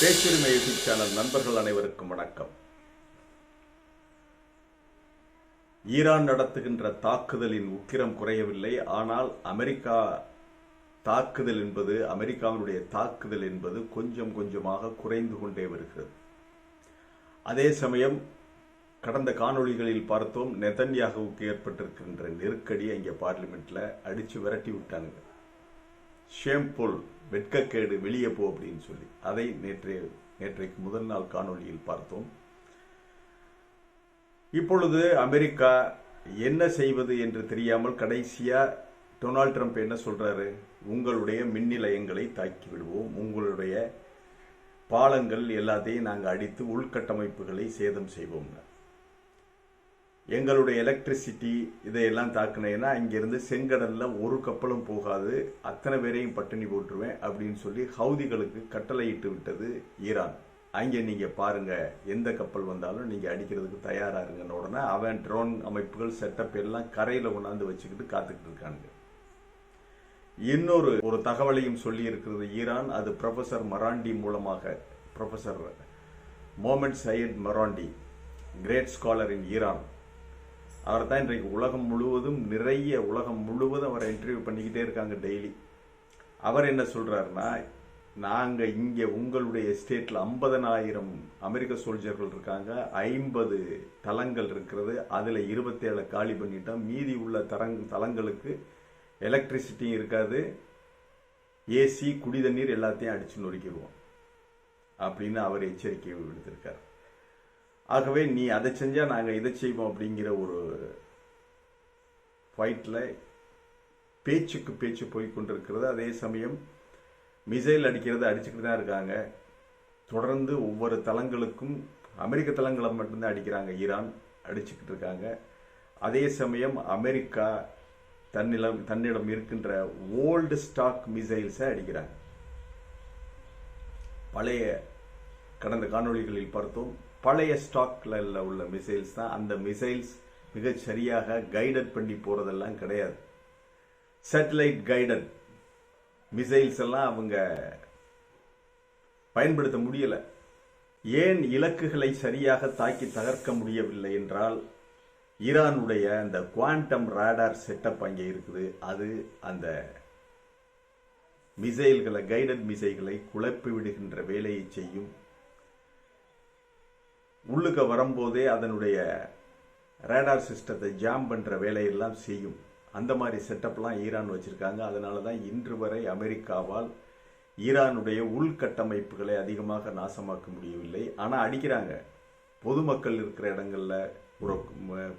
பேச்சுரிமை YouTube channel நண்பர்கள் அனைவருக்கும் வணக்கம். ஈரான் நடத்துகின்ற தாக்குதலின் உக்கிரம் குறையவில்லை. ஆனால் அமெரிக்காவினுடைய தாக்குதல் என்பது கொஞ்சம் கொஞ்சமாக குறைந்து கொண்டே வருகிறது. அதே சமயம் கடந்த காணொளிகளில் பார்த்தோம், நெதன்யாகுவுக்கு ஏற்பட்டிருக்கின்ற நெருக்கடி அங்கே பார்லிமெண்ட்ல அடிச்சு விரட்டி விட்டானுங்க. ஷேம்புல், வெட்கக்கேடு, வெளியே போ அப்படின்னு சொல்லி அதை நேற்றைக்கு முதல் நாள் காணொளியில் பார்த்தோம். இப்பொழுது அமெரிக்கா என்ன செய்வது என்று தெரியாமல் கடைசியா டொனால்ட் ட்ரம்ப் என்ன சொல்றாரு? உங்களுடைய மின் நிலையங்களை தாக்கி விடுவோம், உங்களுடைய பாலங்கள் எல்லாத்தையும் நாங்கள் அடித்து உள்கட்டமைப்புகளை சேதம் செய்வோம், எங்களுடைய எலக்ட்ரிசிட்டி இதையெல்லாம் தாக்குனேன்னா இங்கிருந்து செங்கடல்ல ஒரு கப்பலும் போகாது, அத்தனை பேரையும் பட்டினி போட்டுருவேன் அப்படின்னு சொல்லி ஹவுதிகளுக்கு கட்டளையிட்டு விட்டது ஈரான். அங்கே நீங்க பாருங்க, எந்த கப்பல் வந்தாலும் நீங்க அடிக்கிறதுக்கு தயாரா இருங்கன்னு உடனே அவன் ட்ரோன் அமைப்புகள் செட்டப் எல்லாம் கரையில கொண்டாந்து வச்சுக்கிட்டு காத்துக்கிட்டு இருக்காங்க. இன்னொரு தகவலையும் சொல்லி இருக்கிறது ஈரான். அது ப்ரொஃபசர் மராண்டி மூலமாக, professor Mohammad Syed Marandi, great scholar in Iran. அவர் தான் இன்றைக்கு உலகம் முழுவதும் அவரை இன்டர்வியூ பண்ணிக்கிட்டே இருக்காங்க டெய்லி. அவர் என்ன சொல்றாருன்னா, நாங்க இங்க உங்களுடைய ஸ்டேட்ல 50,000 அமெரிக்க சோல்ஜர்கள் இருக்காங்க, 50 தளங்கள் இருக்கிறது, அதுல 27 காலி பண்ணிட்டோம், மீதி உள்ள தளங்களுக்கு எலக்ட்ரிசிட்டியும் இருக்காது, ஏசி, குடி தண்ணீர் எல்லாத்தையும் அடிச்சு நொறுக்கிடுவோம் அப்படின்னு அவர் எச்சரிக்கை விடுத்திருக்கார். ஆகவே நீ அதை செஞ்சா நாங்க இதை செய்வோம் அப்படிங்கிற ஒரு ஃபைட்ல பேச்சுக்கு பேச்சு போய்கொண்டிருக்கிறது. அதே சமயம் மிசைல் அடிச்சுக்கிட்டு தான் இருக்காங்க. தொடர்ந்து ஒவ்வொரு தளங்களுக்கும் அமெரிக்க தளங்களை மட்டும்தான் அடிக்கிறாங்க, ஈரான் அடிச்சுக்கிட்டு இருக்காங்க. அதே சமயம் அமெரிக்கா தன்னிடம் இருக்கின்ற ஓல்டு ஸ்டாக் மிசைல்ஸை அடிக்கிறாங்க. கடந்த காணொளிகளில் பார்த்தோம், பழைய ஸ்டாக்ல உள்ள மிசைல்ஸ் தான். அந்த மிசைல்ஸ் மிக சரியாக கைடட் பண்ணி போறதெல்லாம் கிடையாது. சேட்டலைட் கைடட் மிசைல்ஸ் எல்லாம் அவங்க பயன்படுத்த முடியல. ஏன் இலக்குகளை சரியாக தாக்கி தகர்க்க முடியவில்லை என்றால், ஈரானுடைய அந்த குவாண்டம் ராடார் செட்டப் அங்கே இருக்குது. அது அந்த மிசைல்களை, கைடட் மிசைல்களை குழப்பி விடுகின்ற வேலையை செய்யும். உள்ளுக்க வரும்போதே அதனுடைய ரேடார் சிஸ்டத்தை ஜாம் பண்ற வேலையெல்லாம் செய்யும். அந்த மாதிரி செட்டப்லாம் ஈரான் வச்சிருக்காங்க. அதனாலதான் இன்று வரை அமெரிக்காவால் ஈரானுடைய உள்கட்டமைப்புகளை அதிகமாக நாசமாக்க முடியவில்லை. ஆனா அடிக்கிறாங்க. பொதுமக்கள் இருக்கிற இடங்கள்ல ஒரு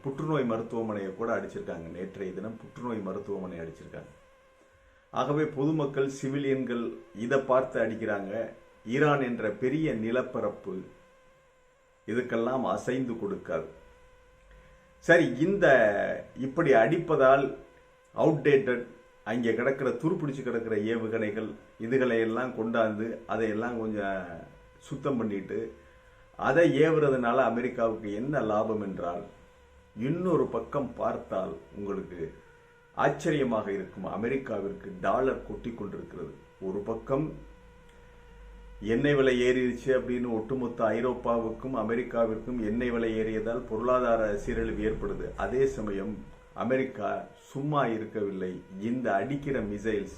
புற்றுநோய் மருத்துவமனையை கூட அடிச்சிருக்காங்க. நேற்றைய தினம் புற்றுநோய் மருத்துவமனை அடிச்சிருக்காங்க. ஆகவே பொதுமக்கள், சிவிலியன்கள் இதை பார்த்து அடிக்கிறாங்க. ஈரான் என்ற பெரிய நிலப்பரப்பு இதுக்கெல்லாம் அசைந்து கொடுக்காது. சரி, இப்படி அடிப்பதால் அவுடேட்டட், அங்கே கிடக்கிற துருப்பிடிச்சு கிடக்கிற ஏவுகணைகள் இதுகளை எல்லாம் கொண்டாந்து அதையெல்லாம் கொஞ்சம் சுத்தம் பண்ணிட்டு அதை ஏவுறதுனால அமெரிக்காவுக்கு என்ன லாபம் என்றால், இன்னொரு பக்கம் பார்த்தால் உங்களுக்கு ஆச்சரியமாக இருக்கும். அமெரிக்காவிற்கு டாலர் கொட்டி கொண்டிருக்கிறது. ஒரு பக்கம் எண்ணெய் விலை ஏறிடுச்சு அப்படின்னு ஒட்டுமொத்த ஐரோப்பாவுக்கும் அமெரிக்காவிற்கும் எண்ணெய் விலை ஏறியதால் பொருளாதார சீரழிவு ஏற்படுது. அதே சமயம் அமெரிக்கா சும்மா இருக்கவில்லை. இந்த அடிக்கிற மிசைல்ஸ்,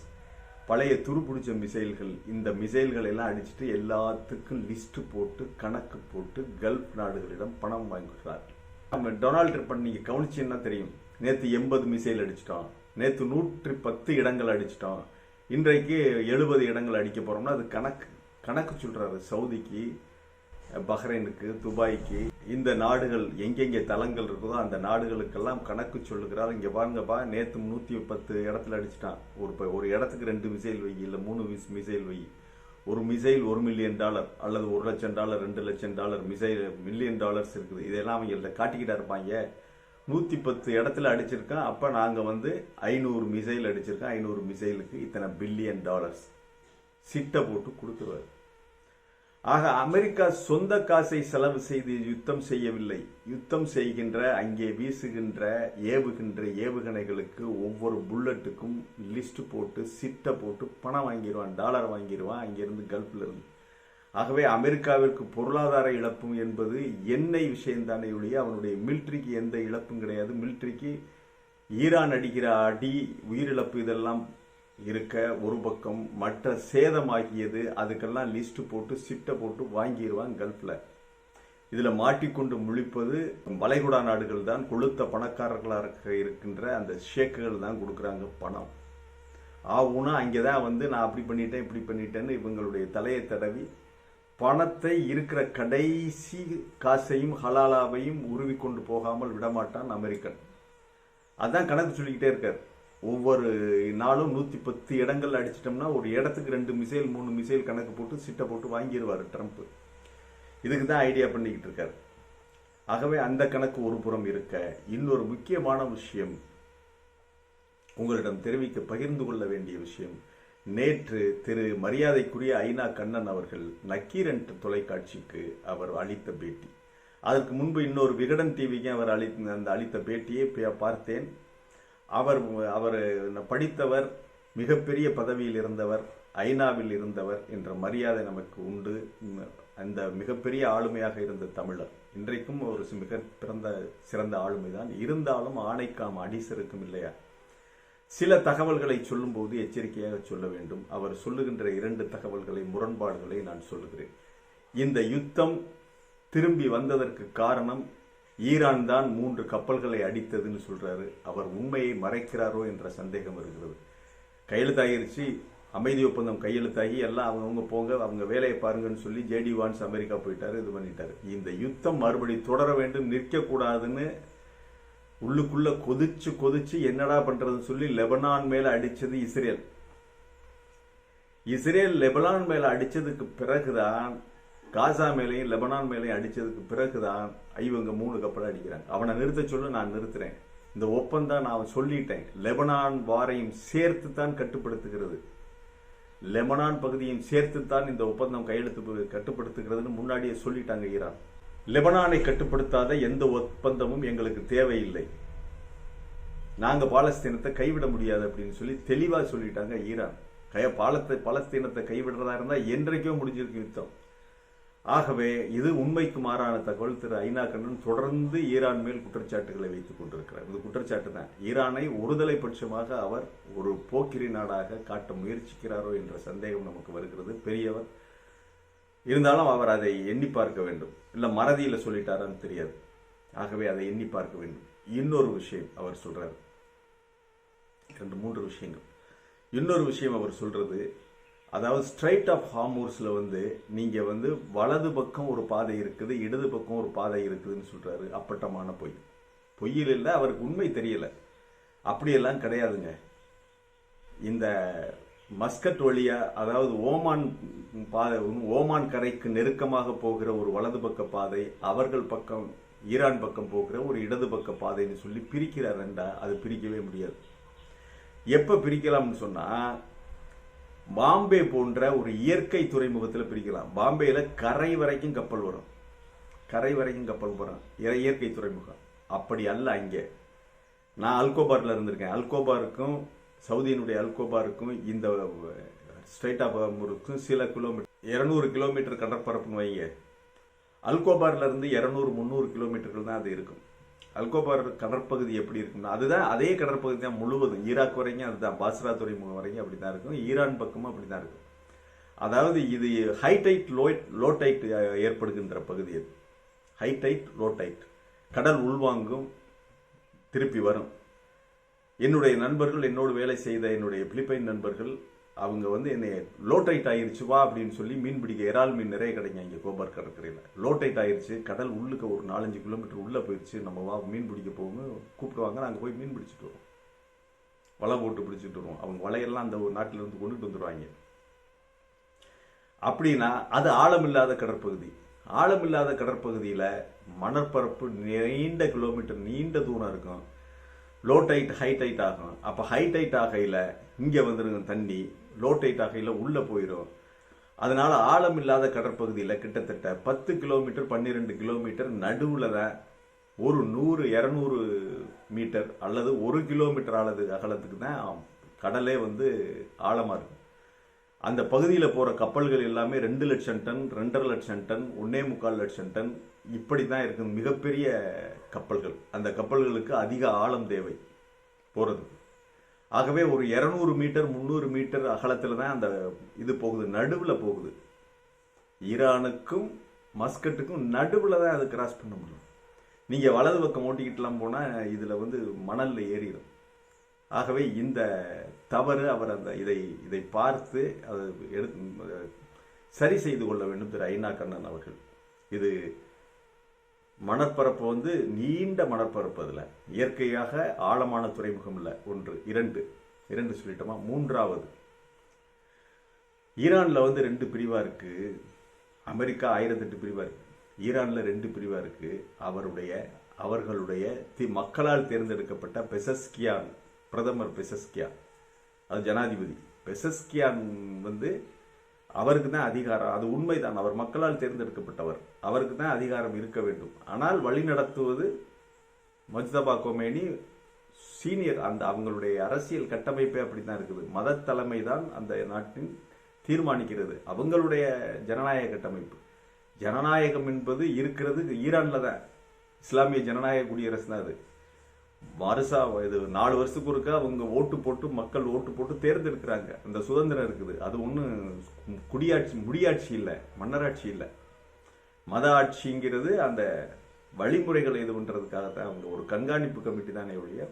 பழைய துருப்பிடிச்ச மிசைல்கள், இந்த மிசைல்கள் எல்லாம் அடிச்சுட்டு எல்லாத்துக்கும் லிஸ்ட் போட்டு கணக்கு போட்டு கல்ஃப் நாடுகளிடம் பணம் வாங்குகிறார். நம்ம டொனால்ட் ட்ரம்ப் நீங்க கவனிச்சீங்கன்னா தெரியும், நேற்று 80 மிசைல் அடிச்சிட்டோம், நேற்று 110 இடங்கள் அடிச்சிட்டோம், இன்றைக்கு 70 இடங்கள் அடிக்க போறோம்னா அது கணக்கு சொல்றாரு. சவுதிக்கு, பஹ்ரைனுக்கு, துபாய்க்கு, இந்த நாடுகள் எங்கெங்கே தளங்கள் இருக்குதோ அந்த நாடுகளுக்கெல்லாம் கணக்கு சொல்லுகிறார். இங்க பாருங்கப்பா, நேற்று 110 இடத்துல அடிச்சிட்டான். ஒரு இடத்துக்கு 2 மிசைல் வை, இல்ல 3 மிசைல் வை. ஒரு மிசைல் $1 மில்லியன் அல்லது $1 லட்சம், $2 லட்சம் மிசைல், மில்லியன் டாலர்ஸ் இருக்குது. இதெல்லாம் அவங்க காட்டிக்கிட்டா இருப்பாங்க. 110 இடத்துல அடிச்சிருக்கான். அப்ப நாங்க 500 மிசைல் அடிச்சிருக்கோம், 500 மிசைலுக்கு இத்தனை பில்லியன் டாலர்ஸ் சிட்ட போட்டு கொடுத்துருவார். ஆக அமெரிக்கா சொந்த காசை செலவு செய்து யுத்தம் செய்யவில்லை. யுத்தம் செய்கின்ற, அங்கே வீசுகின்ற, ஏவுகின்ற ஏவுகணைகளுக்கு ஒவ்வொரு புல்லட்டுக்கும் லிஸ்ட் போட்டு சிட்ட போட்டு பணம் வாங்கிடுவான், டாலர் வாங்கிடுவான் அங்கிருந்து, கல்ஃப்ல இருந்து. ஆகவே அமெரிக்காவிற்கு பொருளாதார இழப்பு என்பது எண்ணெய் விஷயம்தானே ஒழிய அவனுடைய மிலிட்ரிக்கு எந்த இழப்பும் கிடையாது. மிலிட்ரிக்கு ஈரான் அடிக்கிற அடி, உயிரிழப்பு இதெல்லாம் இருக்க ஒரு பக்கம், மற்ற சேதமாகியது அதுக்கெல்லாம் லிஸ்ட் போட்டு சிட்டை போட்டு வாங்கிடுவான் கல்ஃப்ல. இதுல மாட்டிக்கொண்டு முழிப்பது வளைகுடா நாடுகள் தான். கொளுத்த பணக்காரர்களாக இருக்கின்ற அந்த ஷேக்குகள் தான் கொடுக்குறாங்க பணம். ஆவுனா அங்கேதான் வந்து நான் அப்படி பண்ணிட்டேன் இப்படி பண்ணிட்டேன்னு இவங்களுடைய தலையை தடவி பணத்தை இருக்கிற கடைசி காசையும் ஹலாலாவையும் உருவி கொண்டு போகாமல் விடமாட்டான் அமெரிக்கன். அதான் கணக்கு சொல்லிக்கிட்டே இருக்கார். ஒவ்வொரு நாளும் 110 இடங்கள் அடிச்சிட்டோம்னா ஒரு இடத்துக்கு 2 மிசைல் 3 மிசைல் கணக்கு போட்டு சிட்டை போட்டு வாங்கிடுவார் ட்ரம்ப். இதுக்கு தான் ஐடியா பண்ணிக்கிட்டு இருக்காரு. ஆகவே அந்த கணக்கு ஒரு புறம் இருக்க, இன்னொரு முக்கியமான விஷயம் உங்களிடம் பகிர்ந்து கொள்ள வேண்டிய விஷயம், நேற்று திரு மரியாதைக்குரிய ஐநா கண்ணன் அவர்கள் நக்கீரன் தொலைக்காட்சிக்கு அவர் அளித்த பேட்டி. அதற்கு முன்பு இன்னொரு விகடன் டிவிக்கு அவர் அளித்த பேட்டியை பார்த்தேன். அவர் படித்தவர், மிகப்பெரிய பதவியில் இருந்தவர், ஐநாவில் இருந்தவர் என்ற மரியாதை நமக்கு உண்டு. அந்த மிகப்பெரிய ஆளுமையாக இருந்த தமிழர் இன்றைக்கும் ஒரு மிக சிறந்த ஆளுமைதான். இருந்தாலும் ஆணைக்காம் அடிசருக்கும் இல்லையா? சில தகவல்களை சொல்லும் போது எச்சரிக்கையாக சொல்ல வேண்டும். அவர் சொல்லுகின்ற 2 தகவல்களை, முரண்பாடுகளை நான் சொல்லுகிறேன். இந்த யுத்தம் திரும்பி வந்ததற்கு காரணம் ஈரான் தான் 3 கப்பல்களை அடித்ததுன்னு சொல்றாரு. அவர் உண்மையை மறைக்கிறாரோ என்ற சந்தேகம் இருக்கிறது. கையெழுத்தாகிருச்சு, அமைதி ஒப்பந்தம் கையெழுத்தாகி எல்லாம் அவங்கவுங்க போங்க, அவங்க வேலையை பாருங்கன்னு சொல்லி ஜேடி வான்ஸ் அமெரிக்கா போயிட்டாரு, இது பண்ணிட்டாரு. இந்த யுத்தம் மறுபடி தொடர வேண்டும், நிற்கக்கூடாதுன்னு உள்ளுக்குள்ள கொதிச்சு என்னடா பண்றதுன்னு சொல்லி லெபனான் மேல அடிச்சது இஸ்ரேல். லெபனான் மேல அடிச்சதுக்கு பிறகுதான், காசா மேலையும் லெபனான் மேலையும் அடிச்சதுக்கு பிறகுதான் இவங்க 3 கப்பலை அடிக்கிறாங்க. அவனை நிறுத்த சொல்லு, நான் நிறுத்துறேன். இந்த ஒப்பந்தம் நான் சொல்லிட்டேன், லெபனான் வாரையும் சேர்த்து தான் கட்டுப்படுத்துகிறது, லெபனான் பகுதியும் சேர்த்துத்தான் இந்த ஒப்பந்தம் கட்டுப்படுத்துகிறதுன்னு முன்னாடியே சொல்லிட்டாங்க ஈரான். லெபனானை கட்டுப்படுத்தாத எந்த ஒப்பந்தமும் எங்களுக்கு தேவையில்லை, நாங்க பாலஸ்தீனத்தை கைவிட முடியாது அப்படின்னு சொல்லி தெளிவா சொல்லிட்டாங்க ஈரான். பாலஸ்தீனத்தை கைவிடுறதா இருந்தா என்றைக்கோ முடிஞ்சிருக்கு யுத்தம். ஆகவே இது உண்மைக்கு மாறான தகவல். திரு ஐநா கண்ணன் தொடர்ந்து ஈரான் மேல் குற்றச்சாட்டுகளை வைத்துக் கொண்டிருக்கிறார். இது குற்றச்சாட்டு தான். ஈரானை ஒருதலை பட்சமாக அவர் ஒரு போக்கிரி நாடாக காட்ட முயற்சிக்கிறாரோ என்ற சந்தேகம் நமக்கு வருகிறது. பெரியவர் இருந்தாலும் அவர் அதை எண்ணி பார்க்க வேண்டும். இல்ல மறதியில சொல்லிட்டாரான்னு தெரியாது. ஆகவே அதை எண்ணி பார்க்க வேண்டும். இன்னொரு விஷயம் அவர் சொல்றாரு, 2-3 விஷயங்கள். இன்னொரு விஷயம் அவர் சொல்றது, அதாவது ஸ்ட்ரைட் ஆஃப் ஹார்மூர்ஸ்ல நீங்க வலது பக்கம் ஒரு பாதை இருக்குது, இடது பக்கம் ஒரு பாதை இருக்குதுன்னு சொல்றாரு. அப்பட்டமான பொய்யில் இல்லை, அவருக்கு உண்மை தெரியல. அப்படியெல்லாம் கிடையாதுங்க. இந்த மஸ்கட் வழியா, அதாவது ஓமான் கரைக்கு நெருக்கமாக போகிற ஒரு வலது பக்க பாதை, அவர்கள் பக்கம் ஈரான் பக்கம் போகிற ஒரு இடது பக்க பாதைன்னு சொல்லி பிரிக்கிறாருண்டா, அது பிரிக்கவே முடியாது. எப்ப பிரிக்கலாம்னு சொன்னா, பாம்பே போன்ற ஒரு இயற்கை துறைமுகத்தில் பிரிக்கலாம். பாம்பேல கரை வரைக்கும் கப்பல் வரும், இயற்கை துறைமுகம். அப்படி அல்ல இங்கே. நான் அல்கோபார்ல இருந்திருக்கேன். அல்கோபாருக்கும் சவுதியினுடைய அல்கோபாருக்கும் இந்த ஸ்ட்ரைட் ஆஃப் ஹார்மூருக்கும் சில கிலோமீட்டர், 200 கிலோமீட்டர் கடற்பரப்புன்னு வைங்க. அல்கோபார்ல இருந்து 200-300 கிலோமீட்டர்கள் தான் அது இருக்கும். அல்கோபார் கடற்பகுதி எப்படி இருக்கும்னா, அதுதான் அதே கடற்பகுதி தான் முழுவதும். ஈராக் வரைக்கும் அதுதான், பாஸ்ரா துறைமுகம் வரைக்கும் அப்படிதான் இருக்கும். ஈரான் பக்கமும் அப்படிதான் இருக்கும். அதாவது இது ஹை டைட் லோ டைட் ஏற்படுகின்ற பகுதி. அது ஹை டைட் லோ டைட், கடல் உள்வாங்கும் திருப்பி வரும். என்னுடைய நண்பர்கள், என்னோடு வேலை செய்த என்னுடைய பிலிப்பைன் நண்பர்கள், அவங்க என்னை லோ டைட் ஆயிருச்சு வா அப்படின்னு சொல்லி மீன் பிடிக்க, இறால் மீன் நிறைய கிடைக்கும் இங்கே கோபார் கடற்கரையில். லோ டைட் ஆயிருச்சு, கடல் உள்ளுக்கு ஒரு 4-5 கிலோமீட்டர் உள்ள போயிடுச்சு, நம்ம வா மீன் பிடிக்க போகணும் கூப்பிடுவாங்க. நாங்கள் போய் மீன் பிடிச்சிட்டு வருவோம், வலை போட்டு பிடிச்சிட்டு வருவோம். அவங்க வலையெல்லாம் அந்த ஒரு நாட்டில இருந்து கொண்டுட்டு வந்துடுவாங்க. அப்படின்னா அது ஆழமில்லாத கடற்பகுதி. ஆழமில்லாத கடற்பகுதியில் மணற்பரப்பு நீண்ட கிலோமீட்டர், நீண்ட தூரம் இருக்கும். லோ டைட் ஹை டைட் ஆகும். அப்போ ஹை டைட் ஆகையில் இங்கே வந்துருங்க தண்ணி, லோ டைட் ஆகையில் உள்ளே போயிடும். அதனால ஆழம் இல்லாத கடற்பகுதியில் கிட்டத்தட்ட 10 கிலோமீட்டர் 12 கிலோமீட்டர் நடுவில் தான் ஒரு 100-200 மீட்டர் அல்லது 1 கிலோமீட்டர் அகலத்துக்கு தான் கடலே ஆழமாக இருக்கும். அந்த பகுதியில் போகிற கப்பல்கள் எல்லாமே 2 லட்சம் டன், 2.5 லட்சம் டன், 1.25 லட்சம் டன் இப்படி தான் இருக்குது. மிகப்பெரிய கப்பல்கள். அந்த கப்பல்களுக்கு அதிக ஆழம் தேவை போகிறது. ஆகவே ஒரு 200 மீட்டர் 300 மீட்டர் அகலத்தில் தான் அந்த இது போகுது, நடுவில் போகுது. ஈரானுக்கும் மஸ்கட்டுக்கும் நடுவில் தான் அது கிராஸ் பண்ண முடியும். நீங்கள் வலது பக்கம் ஓட்டிக்கிட்டுலாம் போனால் இதில் மணலில் ஏறிடும். ஆகவே இந்த தவறு அவர் இதை பார்த்து அதை சரி செய்து கொள்ள வேண்டும் திரு ஐனா கண்ணன் அவர்கள். இது மணற்பரப்பு நீண்ட மணற்பரப்பு. அதில் இயற்கையாக ஆழமான துறைமுகம் இல்லை. 1 2 சொல்லிட்டோமா. 3வது, ஈரானில் 2 பிரிவா இருக்கு. அமெரிக்கா 1008 பிரிவா இருக்கு. ஈரானில் 2 பிரிவா இருக்கு. அவர்களுடைய மக்களால் தேர்ந்தெடுக்கப்பட்ட பெசஸ்கியான், பிரதமர் பெசஸ்கியான், அது ஜனாதிபதி பெசஸ்கியான் அவருக்கு தான் அதிகாரம். அது உண்மைதான், அவர் மக்களால் தேர்ந்தெடுக்கப்பட்டவர், அவருக்கு தான் அதிகாரம் இருக்க வேண்டும். ஆனால் வழி நடத்துவது முஜ்தபா கொமேனி சீனியர். அவங்களுடைய அரசியல் கட்டமைப்பே அப்படித்தான் இருக்குது. மத தலைமை தான் அந்த நாட்டின் தீர்மானிக்கிறது. அவங்களுடைய ஜனநாயக கட்டமைப்பு. ஜனநாயகம் என்பது இருக்கிறது ஈரான்ல தான். இஸ்லாமிய ஜனநாயக குடியரசு தான் அது. வருஷா இது 4 வருஷத்துக்கு ஒருக்கா அவங்க மக்கள் ஓட்டு போட்டு தேர்ந்தெடுக்கிறாங்க. அந்த சுதந்திரம் இருக்குது. அது முடியாட்சி இல்லை, மன்னராட்சி இல்லை. மத ஆட்சிங்கிறது அந்த வழிமுறைகளை இது பண்றதுக்காகத்தான் அவங்க ஒரு கண்காணிப்பு கமிட்டி தானே ஒழிய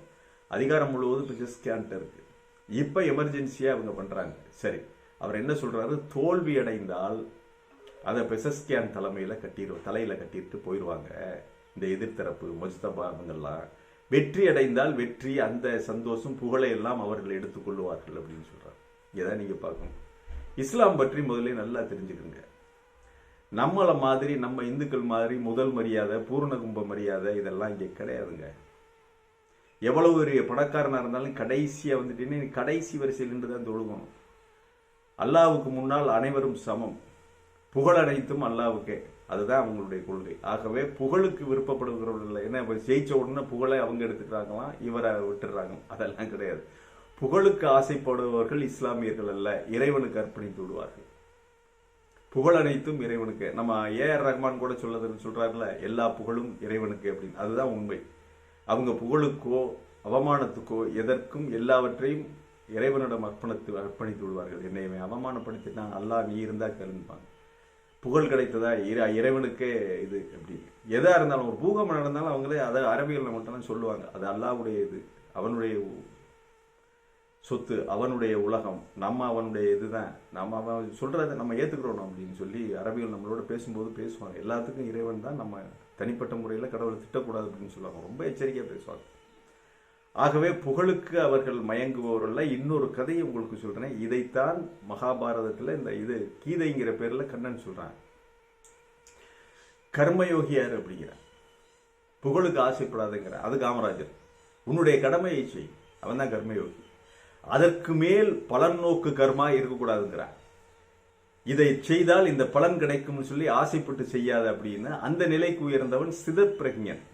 அதிகாரம் முழுவதும் பெசஸ்கியான்ட்ட இருக்கு. இப்ப எமர்ஜென்சியா அவங்க பண்றாங்க. சரி, அவர் என்ன சொல்றாரு, தோல்வி அடைந்தால் அதை பெசஸ்கியான் தலையில கட்டிட்டு போயிடுவாங்க இந்த எதிர்த்தரப்பு முஜ்தபா அவங்கெல்லாம். வெற்றி அடைந்தால் வெற்றி, அந்த சந்தோஷம் புகழை எல்லாம் அவர்கள் எடுத்துக்கொள்வார்கள் அப்படின்னு சொல்றாரு. இதான் நீங்க பார்க்கணும். இஸ்லாம் பற்றி முதல்ல நல்லா தெரிஞ்சுக்கோங்க. நம்மள மாதிரி, நம்ம இந்துக்கள் மாதிரி முதல் மரியாதை, பூர்ண கும்ப மரியாதை இதெல்லாம் இங்க கிடையாதுங்க. எவ்வளவு பெரிய பணக்காரனா இருந்தாலும் கடைசியா கடைசி வரிசையில் நின்று தான் தொழுகணும். அல்லாவுக்கு முன்னால் அனைவரும் சமம், புகழ் அனைத்தும் அல்லாவுக்கே. அதுதான் அவங்களுடைய கொள்கை. ஆகவே புகழுக்கு விருப்பப்படுகிறவர்கள் இல்லை. ஏன்னா ஜெயிச்ச உடனே புகழை அவங்க எடுத்துக்கிறாங்களாம், இவரை விட்டுறாங்க. அதெல்லாம் கிடையாது. புகழுக்கு ஆசைப்படுபவர்கள் இஸ்லாமியர்கள் அல்ல, இறைவனுக்கு அர்ப்பணித்து விடுவார்கள். புகழ் அனைத்தும் இறைவனுக்கு. நம்ம ஏஆர் ரஹ்மான் கூட சொல்றாருல, எல்லா புகழும் இறைவனுக்கு அப்படின்னு. அதுதான் உண்மை. அவங்க புகழுக்கோ அவமானத்துக்கோ எதற்கும் எல்லாவற்றையும் இறைவனிடம் அர்ப்பணித்து விடுவார்கள். என்னை அவமானப்படுத்தினான், அல்லாஹ் நீ இருந்தா கேளுப்பாங்க. புகழ் கிடைத்ததா இறைவனுக்கே இது எப்படி. எதா இருந்தாலும் ஒரு பூகம்பம் நடந்தாலும் அவங்களே அதை அரபிகள் மட்டும் சொல்லுவாங்க, அது அல்லாஹ்வுடைய இது, அவனுடைய சொத்து, அவனுடைய உலகம், நம்ம அவனுடைய இதுதான், நம்ம அவன் சொல்றதை நம்ம ஏத்துக்கிறோம் அப்படின்னு சொல்லி அரபிகள் நம்மளோட பேசும்போது பேசுவாங்க. எல்லாத்துக்கும் இறைவன் தான், நம்ம தனிப்பட்ட முறையில் கடவுளை திட்டக்கூடாது அப்படின்னு சொல்லுவாங்க. ரொம்ப எச்சரிக்கையா பேசுவாங்க. ஆகவே புகழுக்கு அவர்கள் மயங்குபவர்கள். இன்னொரு கதையை உங்களுக்கு சொல்றேன். இதைத்தான் மகாபாரதத்துல இந்த இது கீதைங்கிற பேர்ல கண்ணன் சொல்றான். கர்மயோகியார் அப்படிங்கிறார், புகழுக்கு ஆசைப்படாதுங்கிற. அது காமராஜர். உன்னுடைய கடமையை செய், அவன் தான் கர்மயோகி. அதற்கு மேல் பலன் நோக்கு கர்மா இருக்கக்கூடாதுங்கிறார். இதை செய்தால் இந்த பலன் கிடைக்கும் சொல்லி ஆசைப்பட்டு செய்யாத அப்படின்னு அந்த நிலைக்கு உயர்ந்தவன் சிதப்பிரஜ்ஞன்.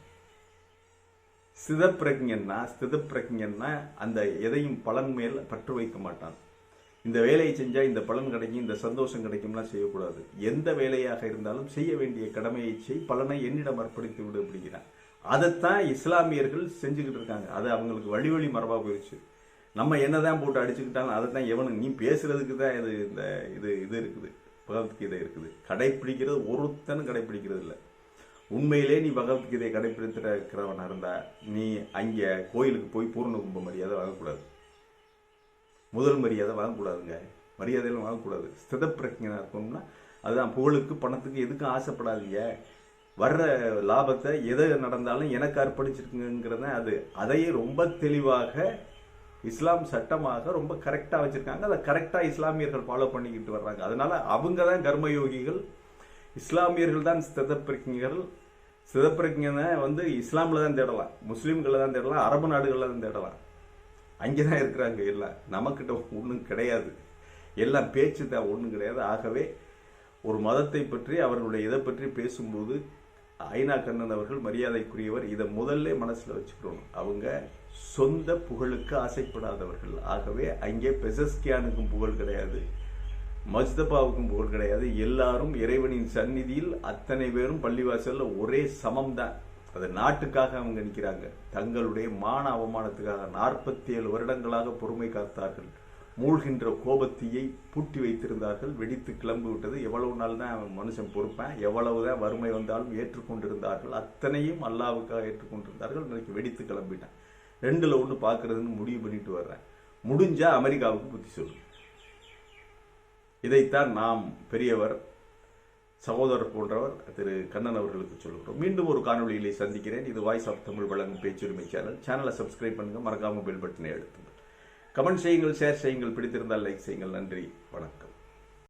ஸ்திதப்பிரஜ்ஞன்னா அந்த எதையும் பலன் மேல் பற்று வைக்க மாட்டான். இந்த வேலையை செஞ்சா இந்த பலன் கிடைக்கும், இந்த சந்தோஷம் கிடைக்கும்லாம் செய்யக்கூடாது. எந்த வேலையாக இருந்தாலும் செய்ய வேண்டிய கடமையை செய், பலனை என்னிடம் அர்ப்பணித்து விடு அப்படிங்கிறான். அதைத்தான் இஸ்லாமியர்கள் செஞ்சுக்கிட்டு இருக்காங்க. அது அவங்களுக்கு வழி மரபா போயிடுச்சு. நம்ம என்னதான் போட்டு அடிச்சுக்கிட்டாலும் அதை தான் எவனும், நீ பேசுறதுக்கு தான் இது இருக்குது, பகவத்கீதை இருக்குது. கடைப்பிடிக்கிறது ஒருத்தனும் கடைப்பிடிக்கிறது இல்லை. உண்மையிலே நீ பகவத்கீதை கடைப்பிடித்திருக்கிறவனா இருந்தா நீ அங்க கோயிலுக்கு போய் பூர்ண கும்ப மரியாதை வாங்கக்கூடாது, முதல் மரியாதை வாங்கக்கூடாதுங்க. மரியாதையெல்லாம் வாங்கக்கூடாது. ஸ்திதப்பிரஜ்ஞனா இருக்கணும்னா அதுதான். புகழுக்கு பணத்துக்கு எதுக்கும் ஆசைப்படாதீங்க. வர்ற லாபத்தை எதை நடந்தாலும் எனக்கு அர்ப்பணிச்சிருக்குங்கிறத அது. அதையே ரொம்ப தெளிவாக இஸ்லாம் சட்டமாக ரொம்ப கரெக்டா வச்சிருக்காங்க. அதை கரெக்டா இஸ்லாமியர்கள் ஃபாலோ பண்ணிக்கிட்டு வர்றாங்க. அதனால அவங்க தான் கர்மயோகிகள், இஸ்லாமியர்கள் தான் ஸ்திதப்பிரஜ்ஞர்கள். ஸ்திதப்பிரஜ்ஞனை இஸ்லாம்ல தான் தேடலாம், முஸ்லீம்களை தான் தேடலாம், அரபு நாடுகளில் தான் தேடலாம். அங்கேதான் இருக்கிறாங்க. எல்லாம் நமக்கிட்ட ஒன்றும் கிடையாது, எல்லாம் பேச்சு தான், ஒன்றும் கிடையாது. ஆகவே ஒரு மதத்தை பற்றி அவர்களுடைய இதை பற்றி பேசும்போது ஐனா கண்ணன் அவர்கள் மரியாதைக்குரியவர். இதை முதல்ல மனசுல வச்சுக்கிறோம். அவங்க சொந்த புகழுக்கு ஆசைப்படாதவர்கள். ஆகவே அங்கே பெசஸ்கியானுக்கும் புகழ் கிடையாது, மஸ்தபாவுக்கும் புகழ் கிடையாது. எல்லாரும் இறைவனின் சந்நிதியில் அத்தனை பேரும் பள்ளிவாசல்ல ஒரே சமம் தான். அது நாட்டுக்காக அவங்க நிற்கிறாங்க. தங்களுடைய மான அவமானத்துக்காக 47 வருடங்களாக பொறுமை காத்தார்கள். மூழ்கின்ற கோபத்தையை பூட்டி வைத்திருந்தார்கள். வெடித்து கிளம்பி விட்டது. எவ்வளவு நாள் தான் மனுஷன் பொறுப்பேன், எவ்வளவுதான் வறுமை வந்தாலும் ஏற்றுக்கொண்டிருந்தார்கள். அத்தனையும் அல்லாவுக்காக ஏற்றுக்கொண்டிருந்தார்கள். இன்னைக்கு வெடித்து கிளம்பிட்டேன். 2ல் 1 பார்க்கறதுன்னு முடிவு பண்ணிட்டு வர்றேன். முடிஞ்சா அமெரிக்காவுக்கு புத்தி சொல்லு. இதைத்தான் நாம் பெரியவர் சகோதரர் போன்றவர் திரு கண்ணன் அவர்களுக்கு சொல்லுகிறோம். மீண்டும் ஒரு காணொலியிலே சந்திக்கிறேன். இது வாய்ஸ் ஆஃப் தமிழ் வழங்கும் பேச்சுரிமை சேனல். சேனலை சப்ஸ்கிரைப் பண்ணுங்க, மறக்காம பெல் பட்டனை அழுத்துங்க. கமெண்ட் செய்யுங்கள், ஷேர் செய்யுங்கள், பிடித்திருந்தால் லைக் செய்யுங்கள். நன்றி, வணக்கம்.